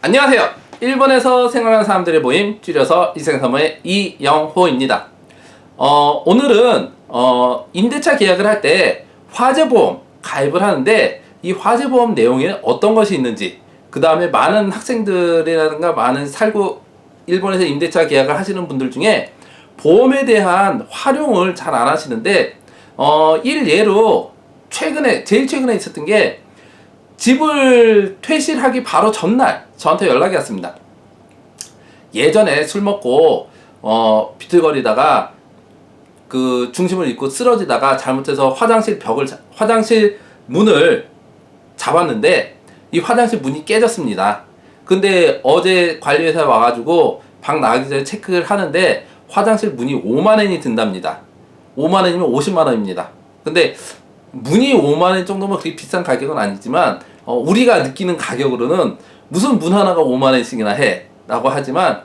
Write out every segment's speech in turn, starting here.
안녕하세요. 일본에서 생활하는 사람들의 모임, 줄여서 이생사무의 이영호입니다. 오늘은 임대차 계약을 할 때 화재보험 가입을 하는데, 이 화재보험 내용에 어떤 것이 있는지, 그 다음에 많은 학생들이라든가 많은 일본에서 임대차 계약을 하시는 분들 중에 보험에 대한 활용을 잘 안 하시는데, 일예로 제일 최근에 있었던 게, 집을 퇴실하기 바로 전날 저한테 연락이 왔습니다. 예전에 술 먹고 비틀거리다가 그 중심을 잃고 쓰러지다가 잘못해서 화장실 문을 잡았는데, 이 화장실 문이 깨졌습니다. 근데 어제 관리회사에 와가지고 방 나가기 전에 체크를 하는데 화장실 문이 5만원이 든답니다. 5만원이면 50만원입니다. 근데 문이 5만원 정도면 그렇게 비싼 가격은 아니지만, 우리가 느끼는 가격으로는 무슨 문 하나가 5만원씩이나 해 라고 하지만,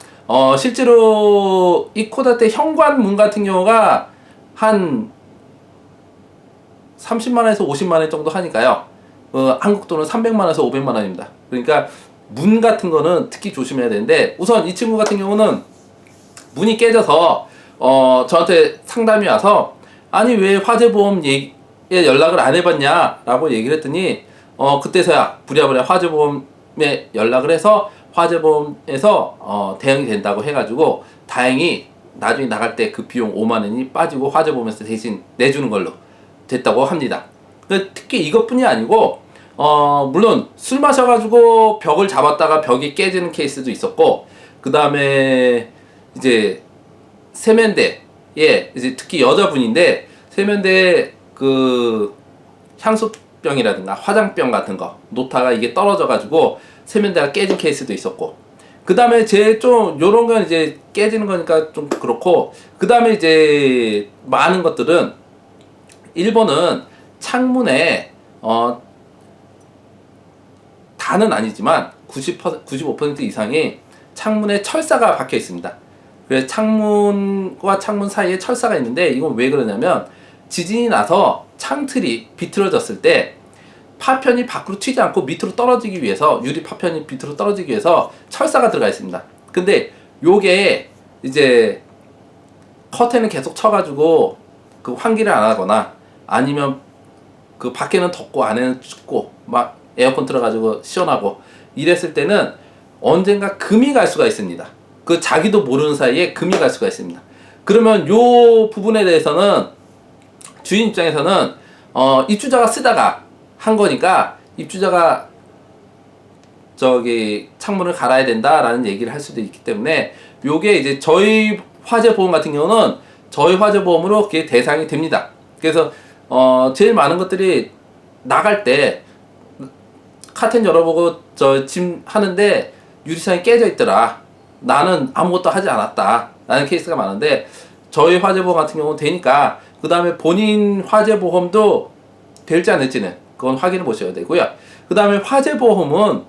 실제로 이 코다테 현관문 같은 경우가 한 30만원에서 50만원 정도 하니까요. 한국 돈은 300만원에서 500만원입니다. 그러니까 문 같은 거는 특히 조심해야 되는데, 우선 이 친구 같은 경우는 문이 깨져서 저한테 상담이 와서, 아니 왜 화재보험에 연락을 안 해봤냐 라고 얘기를 했더니, 그때서야 부랴부랴 화재보험에 연락을 해서 화재보험에서 대응이 된다고 해가지고, 다행히 나중에 나갈 때 그 비용 5만원이 빠지고 화재보험에서 대신 내주는 걸로 됐다고 합니다. 특히 이것뿐이 아니고, 물론 술 마셔가지고 벽을 잡았다가 벽이 깨지는 케이스도 있었고, 그 다음에 이제 세면대에, 이제 특히 여자분인데 세면대에 그 향수병이라든가 화장병 같은 거 놓다가 이게 떨어져가지고 세면대가 깨진 케이스도 있었고, 그 다음에 좀 요런 건 이제 깨지는 거니까 좀 그렇고, 그 다음에 이제 많은 것들은 일본은 창문에 다는 아니지만 95% 이상이 창문에 철사가 박혀 있습니다. 그래서 창문과 창문 사이에 철사가 있는데, 이건 왜 그러냐면 지진이 나서 창틀이 비틀어졌을 때 파편이 밖으로 튀지 않고 밑으로 떨어지기 위해서, 유리 파편이 밑으로 떨어지기 위해서 철사가 들어가 있습니다. 근데 요게 이제 커튼을 계속 쳐가지고 그 환기를 안 하거나, 아니면 그 밖에는 덥고 안에는 춥고 막 에어컨 틀어가지고 시원하고 이랬을 때는 언젠가 금이 갈 수가 있습니다. 그 자기도 모르는 사이에 금이 갈 수가 있습니다. 그러면 요 부분에 대해서는 주인 입장에서는 입주자가 쓰다가 한 거니까, 입주자가 창문을 갈아야 된다라는 얘기를 할 수도 있기 때문에, 요게 이제 저희 화재보험 같은 경우는 저희 화재보험으로 그게 대상이 됩니다. 그래서 제일 많은 것들이 나갈 때 카텐 열어보고 짐 하는데 유리창이 깨져 있더라, 나는 아무것도 하지 않았다 라는 케이스가 많은데, 저희 화재보험 같은 경우는 되니까, 그 다음에 본인 화재보험도 될지 안 될지는 그건 확인해 보셔야 되고요. 그 다음에 화재보험은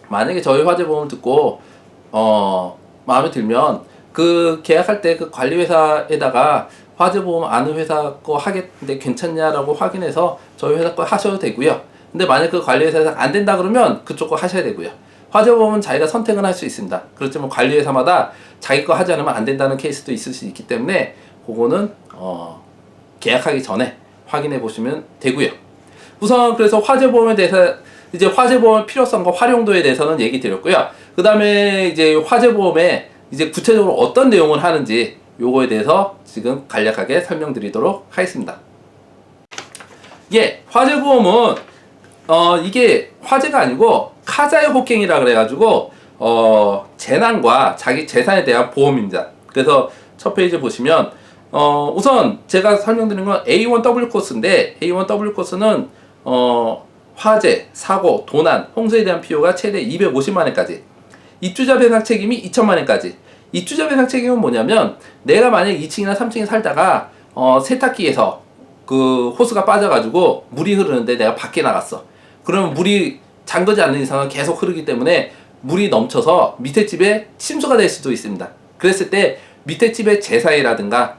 만약에 저희 화재보험을 듣고 마음에 들면, 그 계약할 때 그 관리회사에다가 화재보험 아는 회사 거 하겠는데 괜찮냐라고 확인해서 저희 회사 거 하셔도 되고요. 근데 만약 그 관리회사에서 안 된다 그러면 그쪽 거 하셔야 되고요. 화재보험은 자기가 선택은 할 수 있습니다. 그렇지만 관리회사마다 자기 거 하지 않으면 안 된다는 케이스도 있을 수 있기 때문에, 그거는 계약하기 전에 확인해 보시면 되고요. 우선 그래서 화재보험에 대해서, 이제 화재보험의 필요성과 활용도에 대해서는 얘기 드렸고요. 그 다음에 이제 화재보험에 이제 구체적으로 어떤 내용을 하는지, 요거에 대해서 지금 간략하게 설명드리도록 하겠습니다. 화재보험은 이게 화재가 아니고 카자의 호갱이라 그래가지고 재난과 자기 재산에 대한 보험입니다. 그래서 첫 페이지 보시면 우선 제가 설명드린 건 A1W 코스인데, A1W 코스는 화재, 사고, 도난, 홍수에 대한 피해가 최대 250만원까지, 입주자 배상 책임이 2천만원까지. 입주자 배상 책임은 뭐냐면, 내가 만약 2층이나 3층에 살다가 세탁기에서 그 호스가 빠져가지고 물이 흐르는데 내가 밖에 나갔어. 그러면 물이 잠그지 않는 이상은 계속 흐르기 때문에 물이 넘쳐서 밑에 집에 침수가 될 수도 있습니다. 그랬을 때 밑에 집의 재사이라든가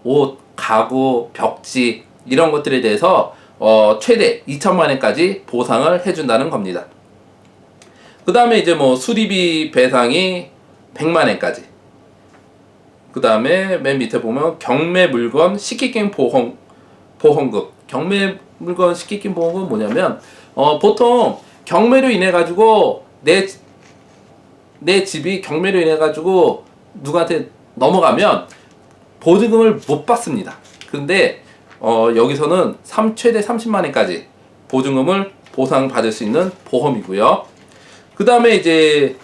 옷, 가구, 벽지 이런 것들에 대해서 최대 2천만 원까지 보상을 해준다는 겁니다. 그 다음에 이제 뭐 수리비 배상이 100만 원까지. 그 다음에 맨 밑에 보면 경매 물건 식기게임 보험금. 경매 물건 식기게임 보험금은 뭐냐면 보통 경매로 인해 가지고 내 집이 경매로 인해 가지고 누구한테 넘어가면 보증금을 못 받습니다. 근데 여기서는 최대 30만 원까지 보증금을 보상받을 수 있는 보험이고요. 그 다음에 이제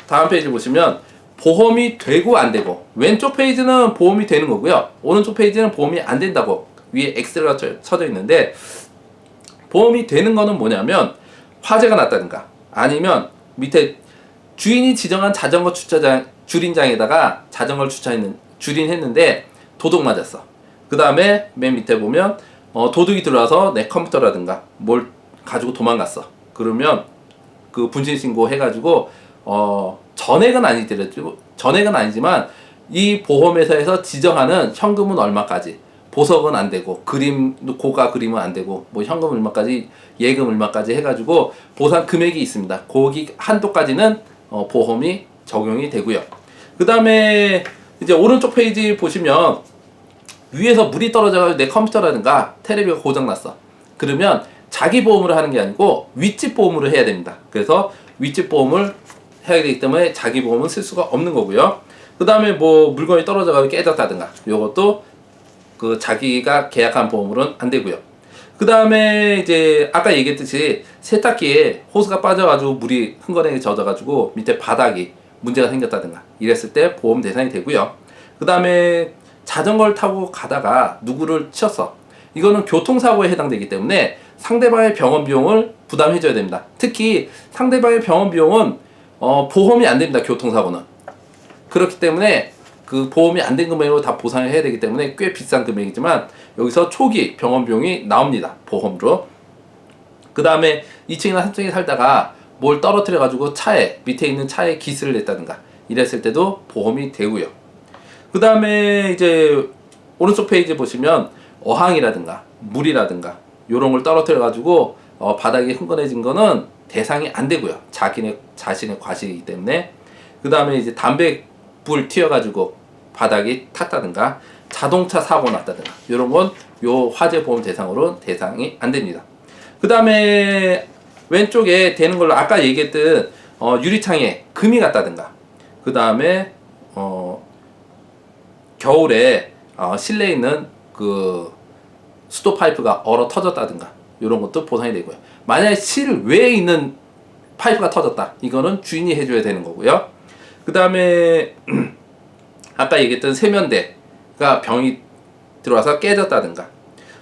다음 페이지 보시면 보험이 되고 안 되고, 왼쪽 페이지는 보험이 되는 거고요. 오른쪽 페이지는 보험이 안 된다고 위에 X가 쳐져 있는데, 보험이 되는 거는 뭐냐면 화재가 났다든가 아니면 밑에 주인이 지정한 자전거 주차장 주린장에다가 자전거를 주린했는데 도둑 맞았어. 그 다음에 맨 밑에 보면 도둑이 들어와서 내 컴퓨터라든가 뭘 가지고 도망갔어. 그러면 그 분실 신고 해가지고 전액은 아니지만 이 보험회사에서 지정하는 현금은 얼마까지, 보석은 안 되고 고가 그림은 안 되고 뭐 현금 얼마까지, 예금 얼마까지 해가지고 보상 금액이 있습니다. 거기 한도까지는 보험이 적용이 되고요. 그 다음에 이제 오른쪽 페이지 보시면 위에서 물이 떨어져가지고 내 컴퓨터라든가 텔레비가 고장났어. 그러면 자기 보험으로 하는 게 아니고 윗집 보험으로 해야 됩니다. 그래서 윗집 보험을 해야 되기 때문에 자기 보험은 쓸 수가 없는 거고요. 그 다음에 뭐 물건이 떨어져가지고 깨졌다든가 요것도 그 자기가 계약한 보험으로는 안 되고요. 그 다음에 이제 아까 얘기했듯이 세탁기에 호스가 빠져가지고 물이 흥건하게 젖어가지고 밑에 바닥이 문제가 생겼다든가 이랬을 때 보험 대상이 되고요. 그 다음에 자전거를 타고 가다가 누구를 치었어. 이거는 교통사고에 해당되기 때문에 상대방의 병원 비용을 부담해줘야 됩니다. 특히 상대방의 병원 비용은 보험이 안 됩니다. 교통사고는. 그렇기 때문에 그 보험이 안 된 금액으로 다 보상을 해야 되기 때문에 꽤 비싼 금액이지만 여기서 초기 병원 비용이 나옵니다. 보험으로. 그 다음에 2층이나 3층에 살다가 뭘 떨어뜨려 가지고 밑에 있는 차에 기스를 냈다든가 이랬을 때도 보험이 되고요. 그 다음에 이제 오른쪽 페이지 보시면 어항이라든가 물이라든가 요런 걸 떨어뜨려 가지고 바닥이 흥건해진 거는 대상이 안 되고요. 자신의 과실이기 때문에. 그 다음에 이제 담배불 튀어가지고 바닥이 탔다든가 자동차 사고 났다든가 요런 건 요 화재 보험 대상으로 대상이 안 됩니다. 그 다음에 왼쪽에 되는 걸로 아까 얘기했던 유리창에 금이 갔다든가, 그 다음에 겨울에 실내에 있는 그 수도 파이프가 얼어 터졌다든가 이런 것도 보상이 되고요. 만약에 실외에 있는 파이프가 터졌다, 이거는 주인이 해줘야 되는 거고요. 그 다음에 아까 얘기했던 세면대가 병이 들어와서 깨졌다든가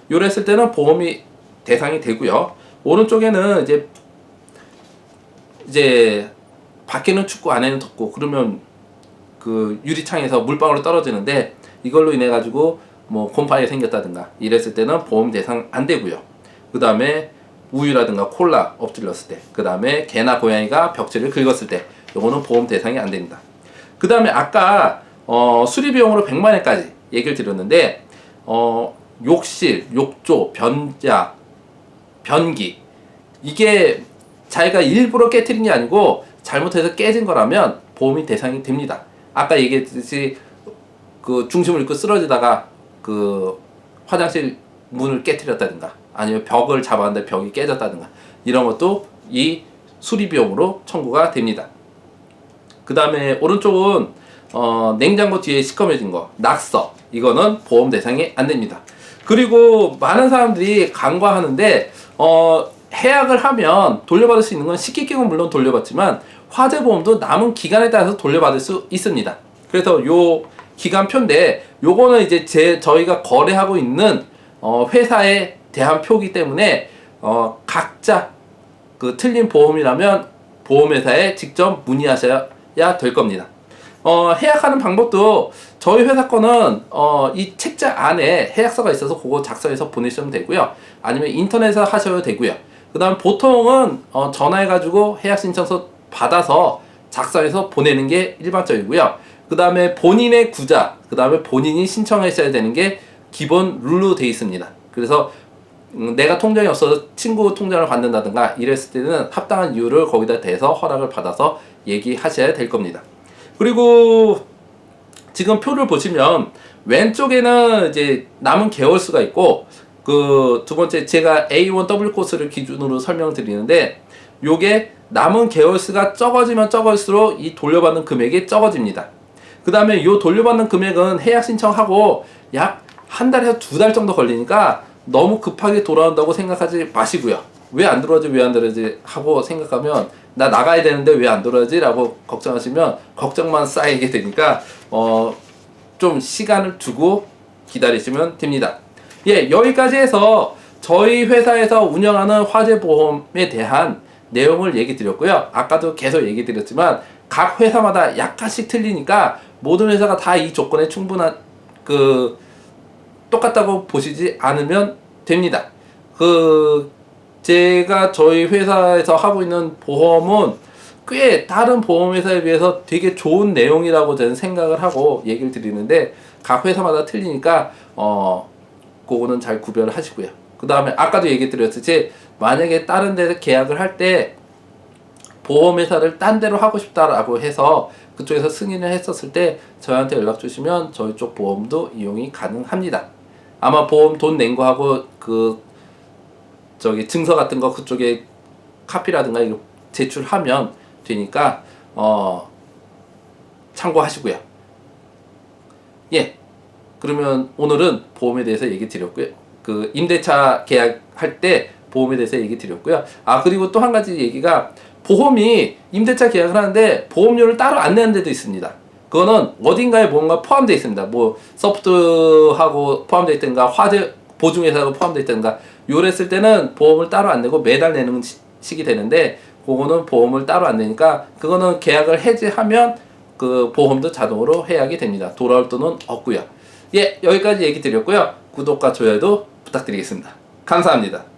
요랬을 때는 보험이 대상이 되고요. 오른쪽에는 이제 밖에는 춥고 안에는 덥고 그러면 그 유리창에서 물방울이 떨어지는데 이걸로 인해 가지고 뭐 곰팡이가 생겼다든가 이랬을 때는 보험 대상 안 되고요. 그 다음에 우유라든가 콜라 엎질렀을 때, 그 다음에 개나 고양이가 벽지를 긁었을 때 요거는 보험 대상이 안 됩니다. 그 다음에 아까 수리비용으로 100만 원까지 얘기를 드렸는데 욕실, 욕조, 변자, 변기 이게 자기가 일부러 깨트린 게 아니고 잘못해서 깨진 거라면 보험이 대상이 됩니다. 아까 얘기했듯이 그 중심을 잃고 쓰러지다가 그 화장실 문을 깨트렸다든가 아니면 벽을 잡았는데 벽이 깨졌다든가 이런 것도 이 수리비용으로 청구가 됩니다. 그 다음에 오른쪽은 냉장고 뒤에 시커매진 거, 낙서, 이거는 보험 대상이 안 됩니다. 그리고 많은 사람들이 간과하는데 해약을 하면 돌려받을 수 있는 건 식기기는 물론 돌려받지만 화재보험도 남은 기간에 따라서 돌려받을 수 있습니다. 그래서 요 기간표인데 요거는 이제 저희가 거래하고 있는 회사에 대한 표기 때문에 각자 그 틀린 보험이라면 보험회사에 직접 문의하셔야 될 겁니다. 해약하는 방법도 저희 회사 거는 이 책자 안에 해약서가 있어서 그거 작성해서 보내시면 되고요. 아니면 인터넷에서 하셔도 되고요. 그 다음 보통은 전화해가지고 해약 신청서 받아서 작성해서 보내는 게 일반적이고요. 그 다음에 본인의 구자, 그 다음에 본인이 신청하셔야 되는 게 기본 룰로 돼 있습니다. 그래서 내가 통장이 없어서 친구 통장을 받는다든가 이랬을 때는 합당한 이유를 거기다 대서 허락을 받아서 얘기하셔야 될 겁니다. 그리고 지금 표를 보시면 왼쪽에는 이제 남은 개월수가 있고, 그 두 번째 제가 A1 더블 코스를 기준으로 설명드리는데, 요게 남은 개월수가 적어지면 적을수록 이 돌려받는 금액이 적어집니다. 그 다음에 요 돌려받는 금액은 해약 신청하고 약 한 달에서 두 달 정도 걸리니까 너무 급하게 돌아온다고 생각하지 마시고요. 왜 안 들어오지 왜 안 들어오지 하고 생각하면 나 나가야 되는데 왜 안 들어오지 라고 걱정하시면 걱정만 쌓이게 되니까 좀 시간을 두고 기다리시면 됩니다. 예, 여기까지 해서 저희 회사에서 운영하는 화재보험에 대한 내용을 얘기 드렸고요. 아까도 계속 얘기 드렸지만 각 회사마다 약간씩 틀리니까 모든 회사가 다 이 조건에 충분한 똑같다고 보시지 않으면 됩니다. 제가 저희 회사에서 하고 있는 보험은 꽤 다른 보험회사에 비해서 되게 좋은 내용이라고 저는 생각을 하고 얘기를 드리는데, 각 회사마다 틀리니까 그거는 잘 구별을 하시고요. 그 다음에 아까도 얘기 드렸듯이 만약에 다른 데서 계약을 할 때 보험회사를 딴 데로 하고 싶다라고 해서 그쪽에서 승인을 했었을 때 저희한테 연락 주시면 저희 쪽 보험도 이용이 가능합니다. 아마 보험 돈 낸 거하고 증서 같은 거 그쪽에 카피라든가 이거 제출하면 되니까 참고하시고요. 예, 그러면 오늘은 보험에 대해서 얘기 드렸고요. 임대차 계약할 때 보험에 대해서 얘기 드렸고요. 그리고 또 한 가지 얘기가, 보험이 임대차 계약을 하는데 보험료를 따로 안 내는 데도 있습니다. 그거는 어딘가에 뭔가 포함되어 있습니다. 뭐 소프트하고 포함되어 있든가 화재 보증회사하고 포함되어 있든가 요랬을 때는 보험을 따로 안 내고 매달 내는 식이 되는데, 그거는 보험을 따로 안 내니까 그거는 계약을 해지하면 그 보험도 자동으로 해약이 됩니다. 돌아올 돈은 없고요. 예, 여기까지 얘기 드렸고요. 구독과 좋아요도 부탁드리겠습니다. 감사합니다.